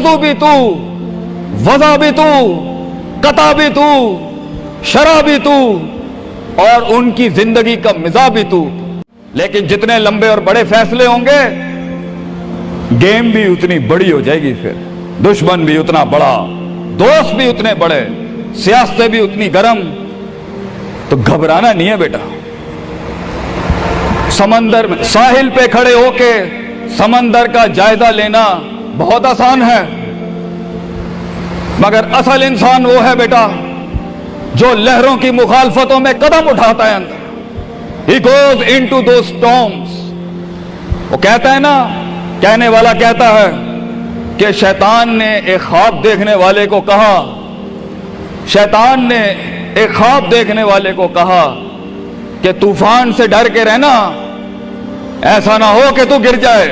मौजू भी तू, वज़ा भी तू, कता भी तू, शरा भी तू, और उनकी जिंदगी का मिजा भी तू। लेकिन जितने लंबे और बड़े फैसले होंगे, गेम भी उतनी बड़ी हो जाएगी, फिर दुश्मन भी उतना बड़ा, दोस्त भी उतने बड़े, सियासतें भी उतनी गर्म। तो घबराना नहीं है बेटा। समंदर में साहिल पे खड़े होके समंदर का जायजा लेना बहुत आसान है, मगर असल इंसान वो है बेटा जो लहरों की मुखालफतों में कदम उठाता है अंदर। He goes into those storms। वो कहता है ना, कहने वाला कहता है कि शैतान ने एक ख्वाब देखने वाले को कहा, शैतान ने एक ख्वाब देखने वाले को कहा कि तूफान से डर के रहना, ऐसा ना हो कि तू गिर जाए।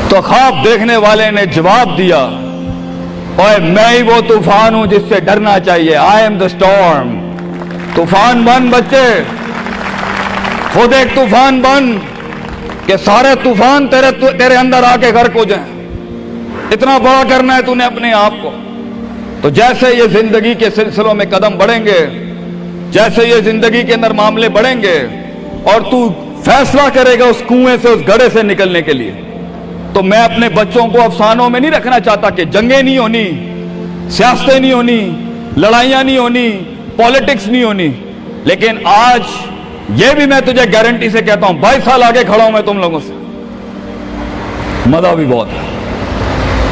तो ख्वाब देखने वाले ने जवाब दिया, ओए मैं ही वो तूफान हूं जिससे डरना चाहिए। I am the storm. तूफान बन बच्चे, खुद एक तूफान बन कि सारे तूफान तेरे अंदर आके गर्क हो जाएं। इतना बड़ा करना है तूने अपने आप को। तो जैसे ये जिंदगी के सिलसिलों में कदम बढ़ेंगे, जैसे ये जिंदगी के अंदर मामले बढ़ेंगे और तू फैसला करेगा उस कुएं से, उस गड्ढे से निकलने के लिए, तो मैं अपने बच्चों को अफसानों में नहीं रखना चाहता कि जंगें नहीं होनी, सियासतें नहीं होनी, लड़ाइयां नहीं होनी, पॉलिटिक्स नहीं होनी। लेकिन आज ये भी मैं तुझे गारंटी से कहता हूं, 22 साल आगे खड़ा हूं मैं तुम लोगों से। मजा भी बहुत है,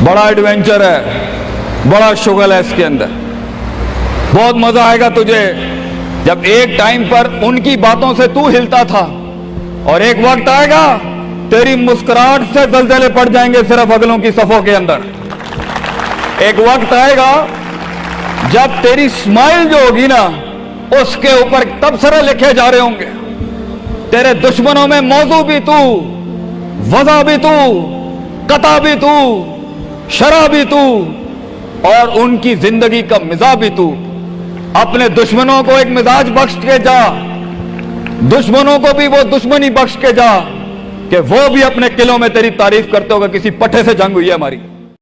बड़ा एडवेंचर है, बड़ा शुगल है इसके अंदर। बहुत मजा आएगा तुझे जब एक टाइम पर उनकी बातों से तू हिलता था और एक वक्त आएगा तेरी मुस्कुराहट से दलदले पड़ जाएंगे सिर्फ अगलों की सफों के अंदर। एक वक्त आएगा जब तेरी स्माइल जो होगी ना, उसके ऊपर तबसरे लिखे जा रहे होंगे। तेरे दुश्मनों में मौजू भी तू, वज़ा भी तू, कता भी तू, शरा भी तू, और उनकी जिंदगी का मिजाज भी तू। अपने दुश्मनों को एक मिजाज बख्श के जा, दुश्मनों को भी वो दुश्मनी बख्श के जा कि वो भी अपने किलों में तेरी तारीफ करते होगा, किसी पट्टे से जंग हुई है हमारी।